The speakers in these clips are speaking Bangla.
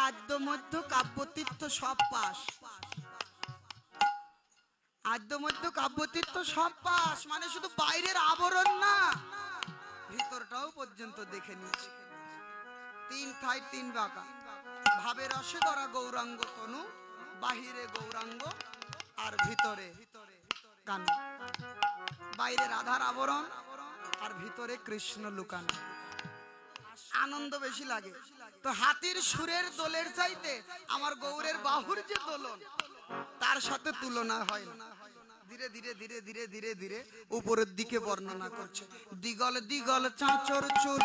আদ্য মধ্য কাব্যতীর্থ সব পাস, আদ্য মধ্য কাব্যতীর্থ সব পাস, মানে শুধু বাইরের আবরণ না, ভিতরটাও পর্যন্ত দেখে নিয়েছে। তিন থাই তিন বাঁকা, ভাবে রসে ধরা গৌরাঙ্গ তনু, বাহিরে গৌরাঙ্গ আর ভিতরে কানু। বাইরে রাধার আবরণ আর ভিতরে কৃষ্ণ লুকানো। আনন্দ বেশি লাগে তো হাতির সুরের দোলের চাইতে আমার গৌরের বাহুর যে দোলন তার সাথে তুলনা হয় না। ধীরে ধীরে ধীরে ধীরে ধীরে ধীরে উপরের দিকে বর্ণনা করছে। দিগল দিগল চাঁচর চুল,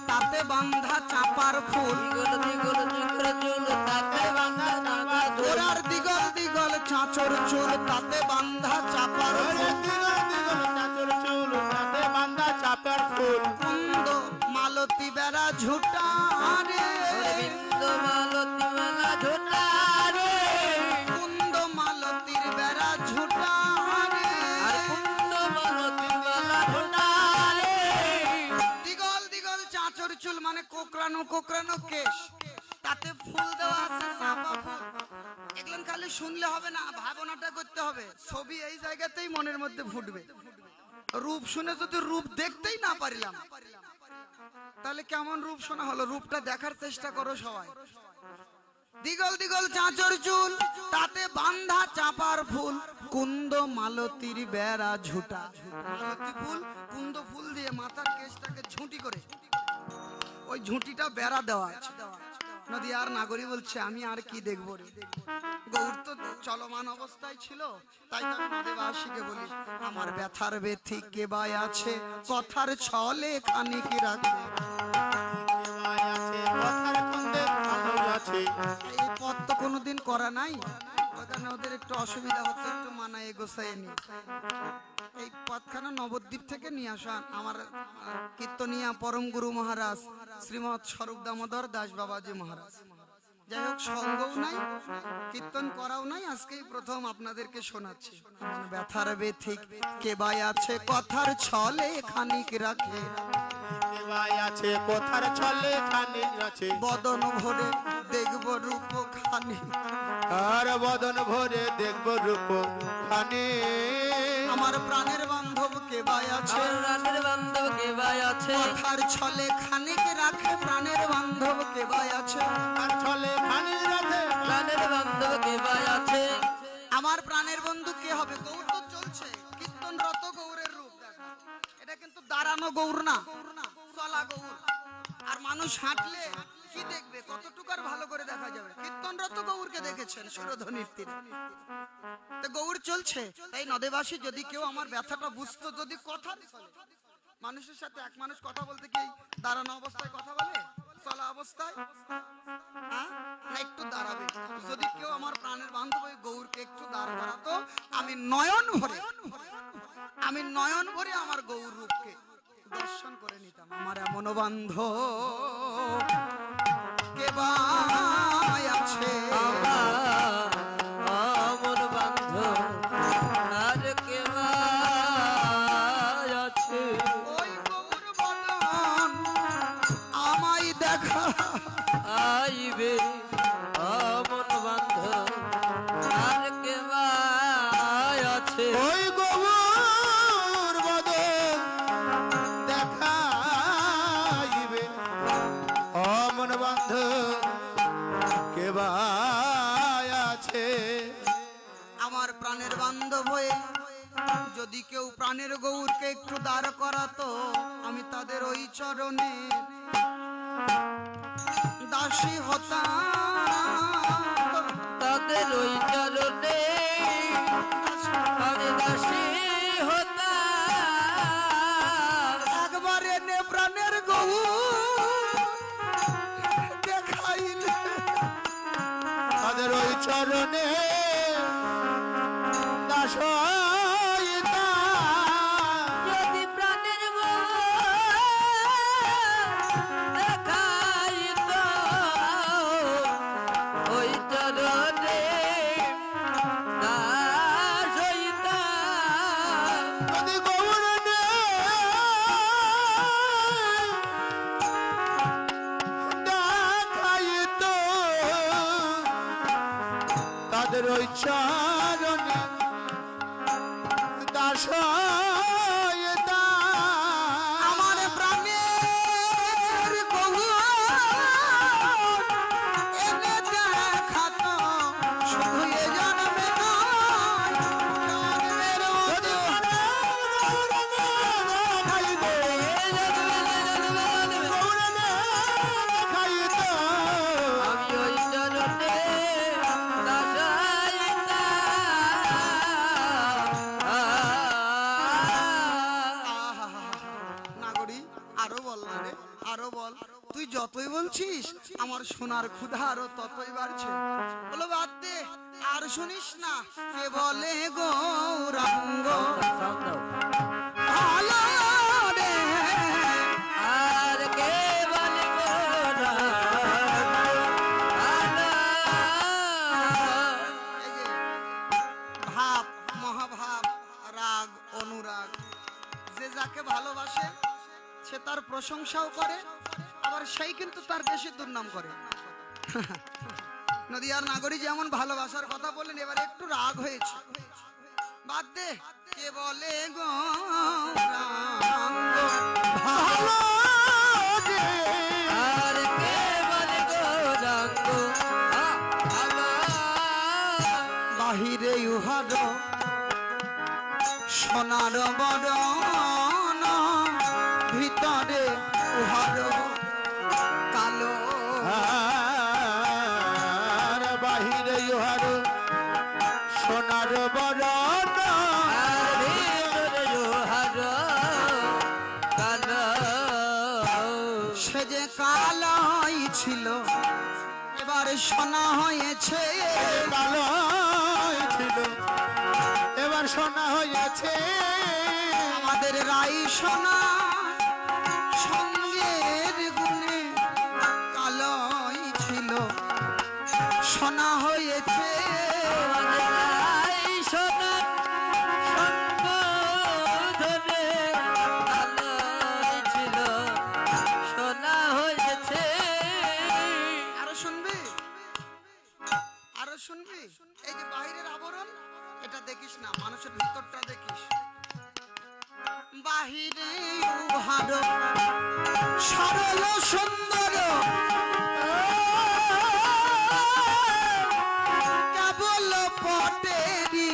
তাতে বাঁধা চাপার ফুল, দিগল দিগল চুল তাতে বাঁধা চাপার ফুল, আর দিগল দিগল চাঁচর চুল তাতে বাঁধা চাপার ফুল, দিগল দিগল চাঁচর চুল তাতে বাঁধা চাপার ফুল, কুন্দ মালতী বেড়া ঝুটা রে, কুন্দ মালতী বেড়া ঝুটা রে, কুন্দ মালতীর বেড়া ঝুটা রে, আর কুন্দ মালতীর বেড়া ঝুটা রে। দিগল দিগল চাঁচর চুল মানে কোকড়ানো কোকড়ানো কেশ, তাতে ফুল দেওয়া আছে চাপা ফুল। এগুলো খালি শুনলে হবে না, ভাবনাটা করতে হবে। ছবি এই জায়গাতেই মনের মধ্যে ফুটবে। রূপ শুনে যদি রূপ দেখতেই না পারিলাম তাহলে কেমন রূপ শোনা হলো? রূপটা দেখার চেষ্টা করো সবাই। দিগল দিগল চাঁচর চুল তাতে বাঁধা চাপার ফুল, কুন্দ মালতীর বেড়া ঝুটা। মালতী ফুল কুন্দ ফুল দিয়ে মাথার কেশটাকে ঝুঁটি করে ওই ঝুঁটিটা বেড়া দেওয়া আছে। নদিয়ার নাগরী বলছে আমি আর কি দেখবো রে। গৌর তো চলমান অবস্থায় ছিল, তাই তো আমি নদীবাসীকে বলি আমার ব্যথার ব্যথি কে বাই আছে, কথার ছলে খানিক রাখে। এই পথ তো কোনোদিন করা নাই, ওখানে ওদের একটু অসুবিধা হচ্ছে, একটু মানায় গোছায় নি। এই পথখানা নবদ্বীপ থেকে নিয়ে আসা আমার কীর্তনিয়া পরম গুরু মহারাজ শ্রীমৎ স্বরূপ দামোদর দাস বাবাজি মহারাজ। যাই হোক, সঙ্গও নাই, কীর্তন করাও নাই, আজকেই প্রথম আপনাদেরকে শোনাচ্ছি। আমার ব্যথার ব্যথিক কে বাই আছে, কথার ছলে খানিক রাখে, আছে কথার ছলে খানিক রাখে, বদন ভরে দেখব রূপ খানি, আর বদন ভরে দেখব রূপ খানি। আমার প্রাণের বান্ধব কে বাই আছে, প্রাণের বান্ধব কে বাই আছে, কথার ছলে খানিক রাখে, প্রাণের বান্ধব কে বাই আছে, আর ছলে খানিক রাখে, প্রাণের বান্ধব কে বাই আছে। আমার প্রাণের বন্ধু কে হবে? গৌর তো চলছে, কীর্তনরত গৌরের রূপ দেখা। এটা কিন্তু দাঁড়ানো গৌর না, চলা গৌর। আর মানুষ হাঁটলে কি দেখবে? কতটুকু আর ভালো করে দেখা যাবে? কীর্তনরত গৌরকে দেখেছেন সুরধ্বনির তীরে। তো গৌর চলছে, তাই নদেবাসী যদি কেউ আমার ব্যথাটা বুঝতো, যদি কথা মানুষের সাথে এক মানুষ কথা বলতে কি দাঁড়ানো অবস্থায় কথা বলে, চলা অবস্থায় না একটু দাঁড়াবে। যদি কেউ আমার প্রাণের বান্ধব গৌরকে একটু দাঁড় করাতো, আমি নয়ন ভরে আমার গৌর রূপকে দর্শন করে নিতাম। আমার এমন বান্ধব কে বাই আছে, এমন বান্ধব আর কে বাই আছে, ওই গৌর বদন আমায় দেখা আইবে, এমন বান্ধব আর কে বাই আছে, ওই গৌর বদন দেখা আইবে, এমন বান্ধব কে বাই আছে। আমার প্রাণের বান্ধব হয়ে যদি কেউ প্রাণের গৌরকে একটু দাঁড় করাতো, আমি তাদের ওই চরণে দাসী হতাম, তাদের ওই চরণে আমি দাসী হতাম। একবার এনে প্রাণের গৌর দেখাইলে তাদের ওই চরণে দাস যদি প্রাণের দেখাইত ওই চরণে ওই চরণে দাস আমার প্রাণের বহু এনে দেখাত শুধু এ জন্মে নয়, জন্মের মতো আরো বল। তুই যতই বলছিস আমার সোনার ক্ষুধা আরো ততই বাড়ছে। বলো বাদ দে, আর শুনিস না। কে বলে গৌরাঙ্গ ভালো রে, আর কে বলে এই যে ভাব, মহাভাব, রাগ, অনুরাগ, যে যাকে ভালোবাসে সে তার প্রশংসাও করে, আবার সেই কিন্তু তার দেশের দুর্নাম করে। নদিয়ার নাগরী যেমন ভালোবাসার কথা বললেন, এবারে একটু রাগ হয়েছে। বাদ দে, কে বলে গৌরাঙ্গ ভালো রে, আর কে বলে গৌরাঙ্গ বাহিরে উহার সোনার বরণ, ভিতরে উহার কালো। বাহিরে ইহার সোনার বরণ, সে যে কালোই ছিল এবার সোনা হয়েছে, কালোই ছিল এবার সোনা হয়েছে। আমাদের রাই সোনা সঙ্গের গুণে কালোই ছিল সোনা হয়েছে। শুনবি, এই যে বাহিরের আবরণ এটা দেখিস না, মানুষের ভিতরটা দেখিস। বাহিরে উহার সরল সুন্দর, কেবল পটেরি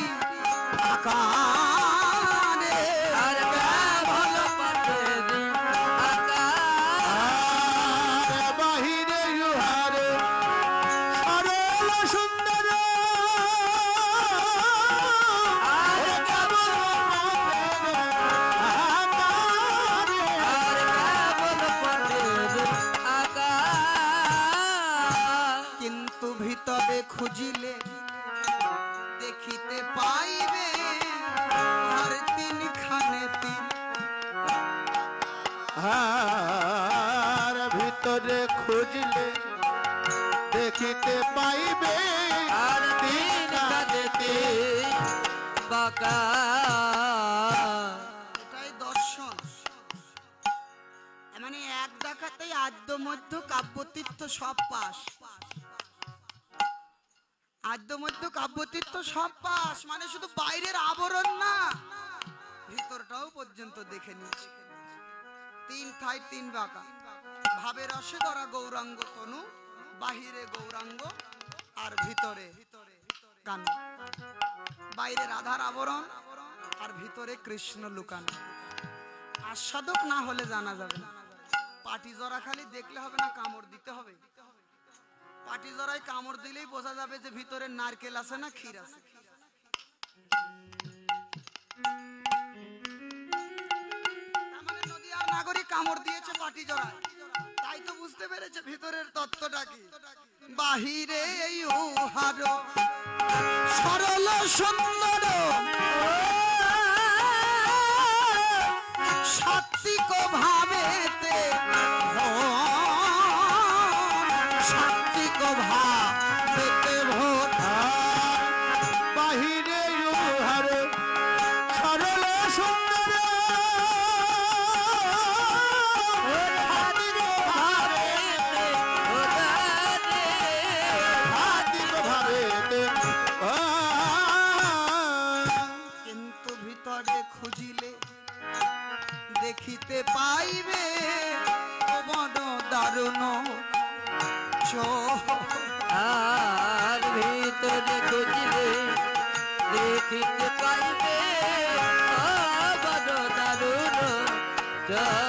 আকারে, আর কেবল পটেরি আকারে। বাহিরে ইহার সরল সুন্দর, কিন্তু ভিতরে খুঁজিলে দেখিতে পাইবে আর তিনখানে তিন। আর ভিতরে খুঁজলে দেখিতে পাইবে আর তিন কাঁদেতে বাঁকা। এটাই দর্শন, মানে এক দেখাতেই আদ্য মধ্য কাব্যতীর্থ সব পাস। আদ্য মধ্য কাব্যতীর্থ সব পাস মানে শুধু বাইরের আবরণ না, ভিতরটাও পর্যন্ত দেখে নিচ্ছে। তিন থাই তিন বাঁকা, ভাবে রসে ধরা গৌরাঙ্গ তনু, বাহিরে গৌরাঙ্গ আর ভিতরে কানু। বাইরে রাধার আবরণ আর ভিতরে কৃষ্ণ লুকানো। আস্বাদক না হলে জানা যাবে না। পাটি জরা খালি দেখলে হবে না, কামড় দিতে হবে। পাটি জরায় কামড় দিলেই বোঝা যাবে যে ভিতরে নারকেল আছে না ক্ষীর আছে। তার মানে নদিয়ার নাগরিক কামড় দিয়েছে পাটি জরায়, তাই তো বুঝতে পেরেছে ভিতরের তত্ত্বটা কি। বাহিরে উহার সরল সুন্দর, সাত্বিক ভাবেতে সাত্বিক ভাবেতে ভোর। বাহিরে ইহার সরল সুন্দর, সাত্বিক ভাবেতে দারুণ চোখ। আর ভিতরে খুঁজলে দেখিতে পাইবে বড় দারুণ চোখ।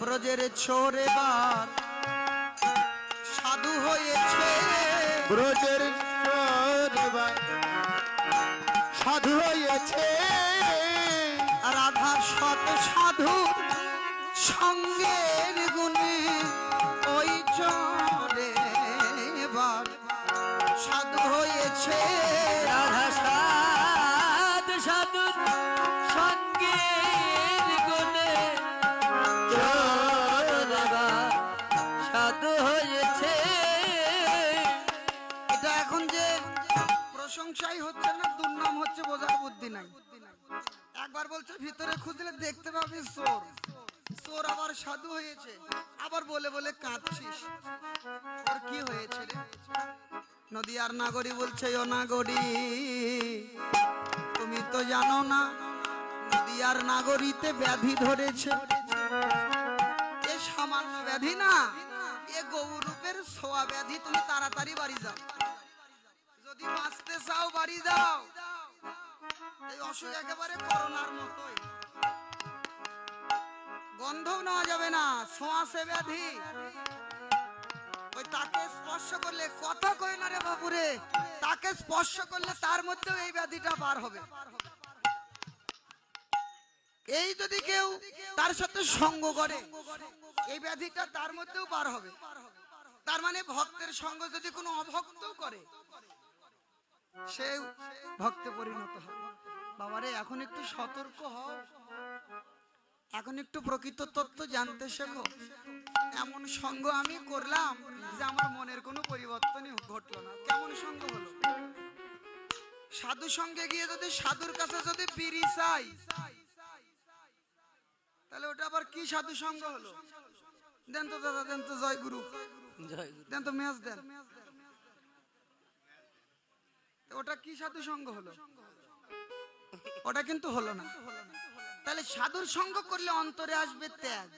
ব্রজের ছোরে বার সাধু হয়েছে, ব্রজের চোরেবার সাধু হয়েছে, রাধা শত সাধু সঙ্গের গুণে ওই চরে বার সাধু হয়েছে। রাধা সাধু সাধু সঙ্গের গুণে চোরেবা সাধু হয়েছে। এটা এখন যে প্রশংসাই হচ্ছে না, দুর্নাম হচ্ছে, বোঝার বুদ্ধি নাই। একবার বলছে ভিতরে খুঁজলে দেখতে পাবি চোর, চোর আবার সাধু হয়েছে, আবার বলে বলে কাঁদছিস, ওর কি হয়েছে রে? নদীয়ার নাগরী বলছে, ও নাগরী তুমি তো জানো না নদীয়ার নাগরীতে ব্যাধি ধরেছে। এ সামান্য ব্যাধি না, এ গৌরূপের ছোঁয়া ব্যাধি। তুমি তাড়াতাড়ি বাড়ি যাও, যদি বাঁচতে চাও বাড়ি যাও। এই অসুখ একেবারে করোনার মতোই, গন্ধও নেওয়া যাবে না, ছোঁয়াশে ব্যাধি। ওই তাকে স্পর্শ করলে, কথা কই না রে বাবুরে, তাকে স্পর্শ করলে তার মধ্যেও এই ব্যাধিটা বার হবে। এই যদি কেউ তার সাথে সঙ্গ করে, এই ব্যাধিটা তার মধ্যেও বার হবে। তার মানে ভক্তের সঙ্গ যদি কোনো অভক্ত করে, সে ভক্তে পরিণত হবে। বাবারে এখন একটু সতর্ক হও, এখন একটু প্রকৃত তত্ত্ব জানতে শেখো। এমন সঙ্গ আমি করলাম যে আমার মনের কোনো পরিবর্তনই ঘটলো না। কেমন সঙ্গ হলো? সাধু সঙ্গে গিয়ে যদি সাধুর কাছে যদি বিড়ি চাই, তাহলে ওটা আবার কি সাধু সঙ্গ হলো? দেন তো দাদা, দেন তো, জয় গুরু, দেন তো মেজ দেন। ওটা কি সাধু সঙ্গ হলো? ওটা কিন্তু হলো না। তাহলে সাধুর সঙ্গ করলে অন্তরে আসবে ত্যাগ।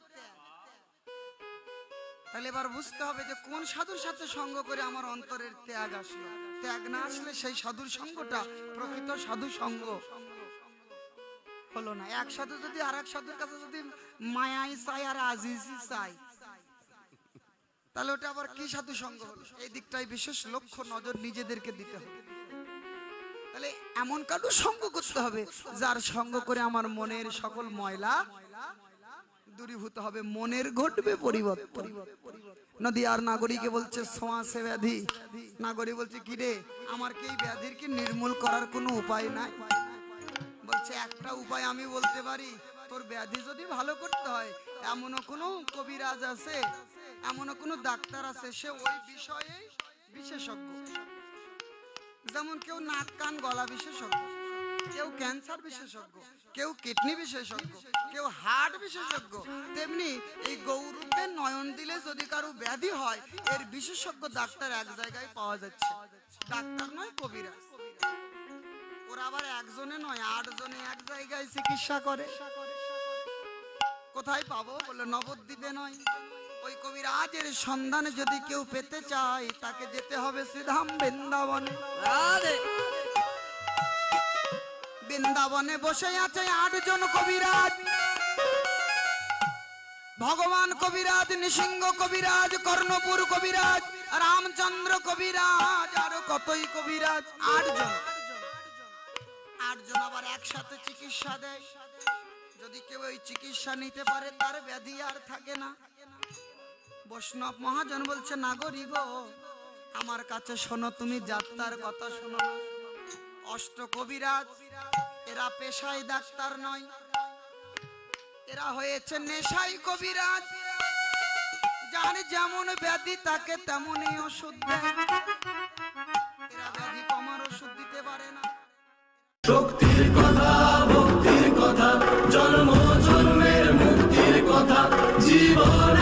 তাহলে এবার বুঝতে হবে যে কোন সাধুর সাথে সঙ্গ করে আমার অন্তরের ত্যাগ আসলো। ত্যাগ না আসলে সেই সাধুর সঙ্গটা প্রকৃত সাধু সঙ্গ হলো না। এক সাধু যদি আর এক সাধুর কাছে যদি মায়াই চাই আর আজিজি চাই, তাহলে ওটা আবার কি সাধু সঙ্গ হলো? এই দিকটাই বিশেষ লক্ষ্য নজর নিজেদেরকে দিতে হবে। তাহলে এমন কারো সঙ্গ করতে হবে যার সঙ্গ করে আমার মনের সকল ময়লা দূরীভূত হবে, মনের ঘটবে পরিবর্তন। নদী আর নাগরীকে বলছে ছোঁয়াশে ব্যাধি। নাগরী বলছে, কি রে, আমার কি এই ব্যাধির কি নির্মূল করার কোনো উপায় নাই? বলছে, একটা উপায় আমি বলতে পারি। তোর ব্যাধি যদি ভালো করতে হয়, এমনও কোনো কবিরাজ আছে, এমনও কোনো ডাক্তার আছে, সে ওই বিষয়ে বিশেষজ্ঞ। যেমন কেউ নাক কান গলা বিশেষজ্ঞ, কেউ ক্যান্সার বিশেষজ্ঞ, কেউ কিডনি বিশেষজ্ঞ, কেউ হার্ট বিশেষজ্ঞ, তেমনি এই গৌরূপে নয়ন দিলে যদি কারো ব্যাধি হয়, এর বিশেষজ্ঞ ডাক্তার এক জায়গায় পাওয়া যাচ্ছে। ডাক্তার নয়, কবিরাজ। ওরা আবার একজনে নয়, 8 জনে এক জায়গায় চিকিৎসা করে। কোথায় পাবো? বলে নবদ্বীপে নয়। ওই কবিরাজের সন্ধানে যদি কেউ পেতে চায়, তাকে যেতে হবে শ্রীধাম বৃন্দাবনে। বৃন্দাবনে বসে আছে 8 জন কবিরাজ। ভগবান কবিরাজ, নৃসিংহ কবিরাজ, কর্ণপুর কবিরাজ, রামচন্দ্র কবিরাজ, আরো কতই কবিরাজ। 8 জন। 8 জন আবার একসাথে চিকিৎসা দেয়। যদি কেউ এই চিকিৎসা নিতে পারে, তার ব্যাধি আর থাকে না। বৈষ্ণব মহাজন বলছে, নাগরী গো, আমার কাছে শোনো, তুমি যাত্রার কথা শোনো। 8 কবিরাজ, এরা পেশায় ডাক্তার নয়, এরা হয়েছে নেশাই কবিরাজ। যার যেমন ব্যাধি তাকে তেমনই ওষুধ দেয়। এরা ব্যাধি কমার ওষুধ দিতে পারে না। শক্তির কথা, ভক্তির কথা, জন্ম জন্মের মুক্তির কথা, জীবন